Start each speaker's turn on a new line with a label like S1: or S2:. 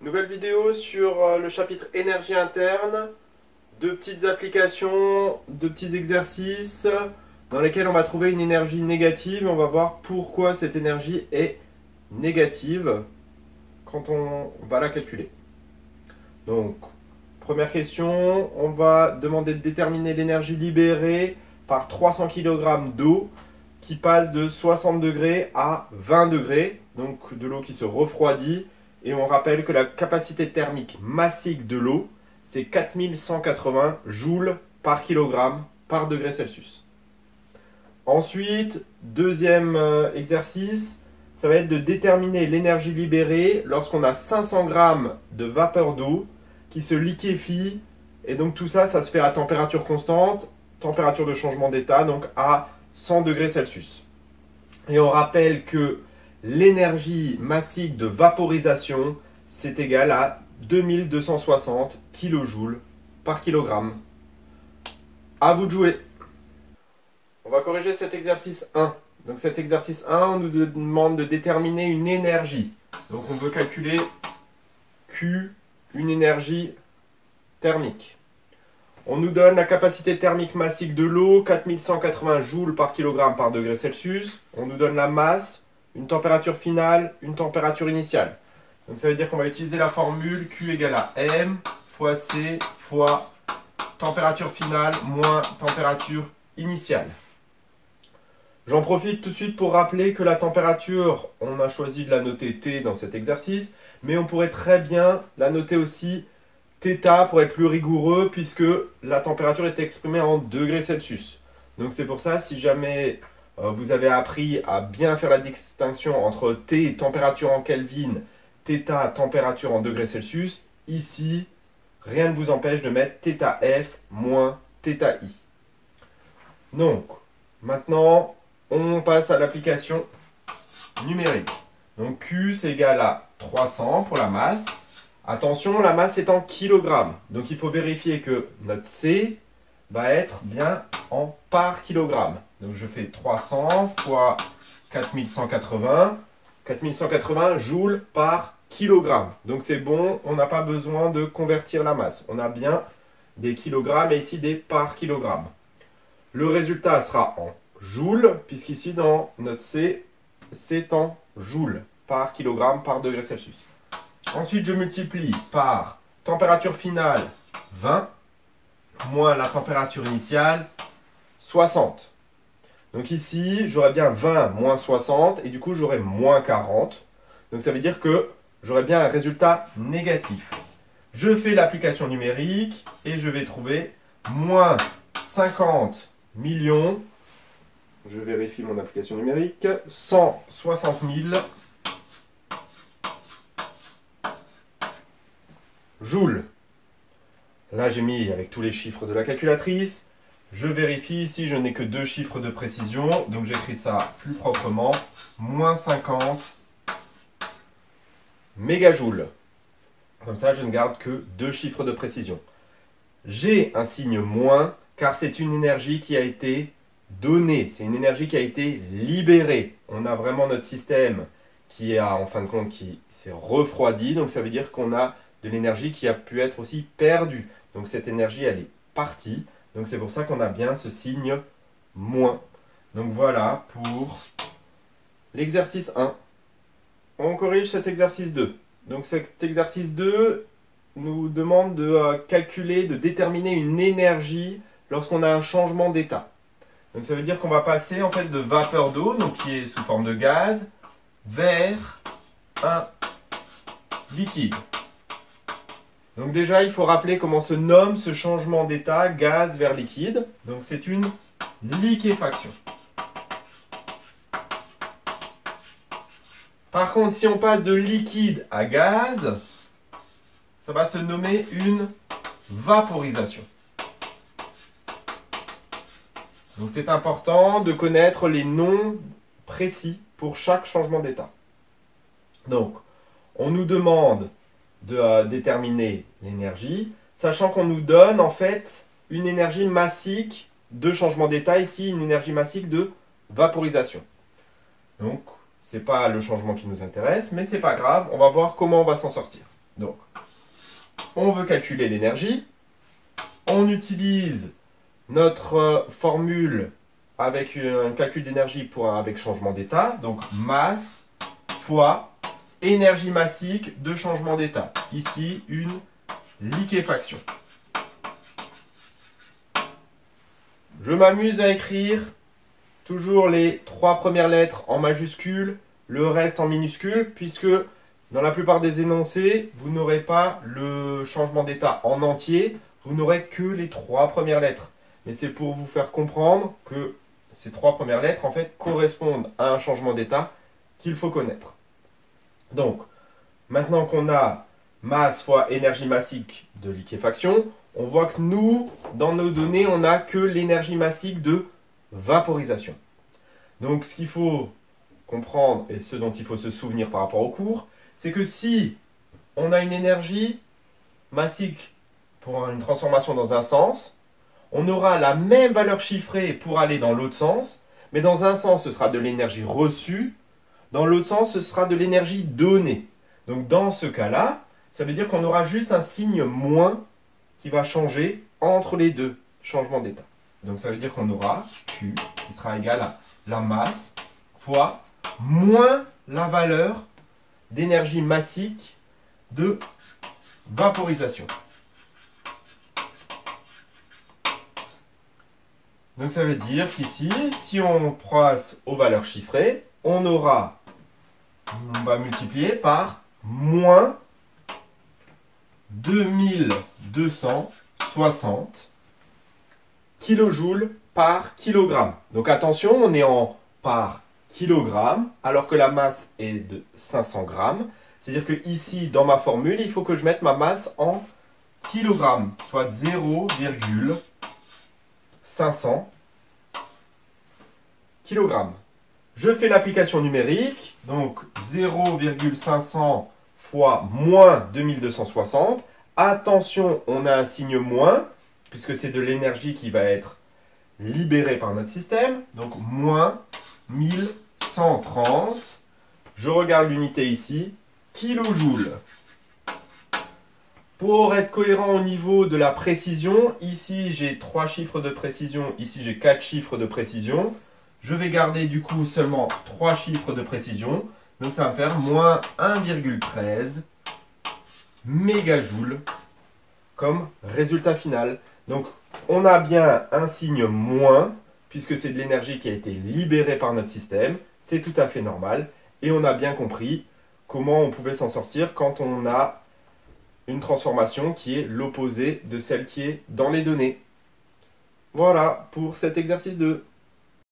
S1: Nouvelle vidéo sur le chapitre énergie interne, deux petites applications, deux petits exercices dans lesquels on va trouver une énergie négative et on va voir pourquoi cette énergie est négative quand on va la calculer. Donc, première question, on va demander de déterminer l'énergie libérée par 300 kg d'eau qui passe de 60 degrés à 20 degrés, donc de l'eau qui se refroidit. Et on rappelle que la capacité thermique massique de l'eau, c'est 4180 joules par kilogramme par degré Celsius. Ensuite, deuxième exercice, ça va être de déterminer l'énergie libérée lorsqu'on a 500 grammes de vapeur d'eau qui se liquéfie. Et donc tout ça, ça se fait à température constante, température de changement d'état, donc à 100 degrés Celsius. Et on rappelle que l'énergie massique de vaporisation, c'est égal à 2260 kJ par kilogramme. À vous de jouer. On va corriger cet exercice 1. Donc cet exercice 1, on nous demande de déterminer une énergie. Donc on veut calculer Q, une énergie thermique. On nous donne la capacité thermique massique de l'eau, 4180 joules par kilogramme par degré Celsius. On nous donne la masse, une température finale, une température initiale. Donc ça veut dire qu'on va utiliser la formule Q égale à M fois C fois température finale moins température initiale. J'en profite tout de suite pour rappeler que la température, on a choisi de la noter T dans cet exercice, mais on pourrait très bien la noter aussi θ pour être plus rigoureux puisque la température est exprimée en degrés Celsius. Donc c'est pour ça, si jamais vous avez appris à bien faire la distinction entre T, température en Kelvin, θ, température en degrés Celsius, ici, rien ne vous empêche de mettre θF moins θI. Donc, maintenant, on passe à l'application numérique. Donc Q, c'est égal à 300 pour la masse. Attention, la masse est en kilogrammes. Donc il faut vérifier que notre C va être bien en par kilogramme. Donc je fais 300 fois 4180. 4180 joules par kilogramme. Donc c'est bon, on n'a pas besoin de convertir la masse. On a bien des kilogrammes et ici des par kilogramme. Le résultat sera en joules, puisqu'ici dans notre C, c'est en joules par kilogramme par degré Celsius. Ensuite, je multiplie par température finale 20 moins la température initiale 60. Donc ici, j'aurai bien 20 moins 60 et du coup, j'aurai moins 40. Donc ça veut dire que j'aurai bien un résultat négatif. Je fais l'application numérique et je vais trouver moins 50 millions. Je vérifie mon application numérique. 160 000 joules. Là, j'ai mis avec tous les chiffres de la calculatrice. Je vérifie ici, je n'ai que deux chiffres de précision. Donc, j'écris ça plus proprement. Moins 50 mégajoules. Comme ça, je ne garde que deux chiffres de précision. J'ai un signe moins car c'est une énergie qui a été donnée. C'est une énergie qui a été libérée. On a vraiment notre système qui a, en fin de compte, qui s'est refroidi. Donc, ça veut dire qu'on a de l'énergie qui a pu être aussi perdue. Donc cette énergie, elle est partie. Donc c'est pour ça qu'on a bien ce signe moins. Donc voilà pour l'exercice 1. On corrige cet exercice 2. Donc cet exercice 2 nous demande de calculer, de déterminer une énergie lorsqu'on a un changement d'état. Donc ça veut dire qu'on va passer en fait de vapeur d'eau, donc qui est sous forme de gaz, vers un liquide. Donc déjà, il faut rappeler comment se nomme ce changement d'état gaz vers liquide. Donc c'est une liquéfaction. Par contre, si on passe de liquide à gaz, ça va se nommer une vaporisation. Donc c'est important de connaître les noms précis pour chaque changement d'état. Donc, on nous demande de déterminer l'énergie, sachant qu'on nous donne en fait une énergie massique de changement d'état, ici une énergie massique de vaporisation. Donc c'est pas le changement qui nous intéresse, mais c'est pas grave, on va voir comment on va s'en sortir. Donc, on veut calculer l'énergie. On utilise notre formule avec un calcul d'énergie avec changement d'état. Donc, masse fois énergie massique de changement d'état. Ici, une liquéfaction. Je m'amuse à écrire toujours les 3 premières lettres en majuscule, le reste en minuscule, puisque dans la plupart des énoncés, vous n'aurez pas le changement d'état en entier, vous n'aurez que les 3 premières lettres. Mais c'est pour vous faire comprendre que ces 3 premières lettres, en fait, correspondent à un changement d'état qu'il faut connaître. Donc, maintenant qu'on a masse fois énergie massique de liquéfaction, on voit que nous, dans nos données, on n'a que l'énergie massique de vaporisation. Donc, ce qu'il faut comprendre et ce dont il faut se souvenir par rapport au cours, c'est que si on a une énergie massique pour une transformation dans un sens, on aura la même valeur chiffrée pour aller dans l'autre sens, mais dans un sens, ce sera de l'énergie reçue, dans l'autre sens, ce sera de l'énergie donnée. Donc, dans ce cas-là, ça veut dire qu'on aura juste un signe moins qui va changer entre les deux changements d'état. Donc, ça veut dire qu'on aura Q qui sera égal à la masse fois moins la valeur d'énergie massique de vaporisation. Donc ça veut dire qu'ici, si on passe aux valeurs chiffrées, on va multiplier par moins 2260 kJ par kilogramme. Donc attention, on est en par kilogramme, alors que la masse est de 500 grammes. C'est-à-dire que ici, dans ma formule, il faut que je mette ma masse en kilogrammes, soit 0,500 kg. Je fais l'application numérique, donc 0,500 fois moins 2260. Attention, on a un signe moins, puisque c'est de l'énergie qui va être libérée par notre système. Donc moins 1130. Je regarde l'unité ici, kilojoules. Pour être cohérent au niveau de la précision, ici j'ai 3 chiffres de précision, ici j'ai 4 chiffres de précision. Je vais garder du coup seulement 3 chiffres de précision. Donc ça va me faire moins 1,13 mégajoules comme résultat final. Donc on a bien un signe moins, puisque c'est de l'énergie qui a été libérée par notre système. C'est tout à fait normal. Et on a bien compris comment on pouvait s'en sortir quand on a une transformation qui est l'opposé de celle qui est dans les données. Voilà pour cet exercice 2.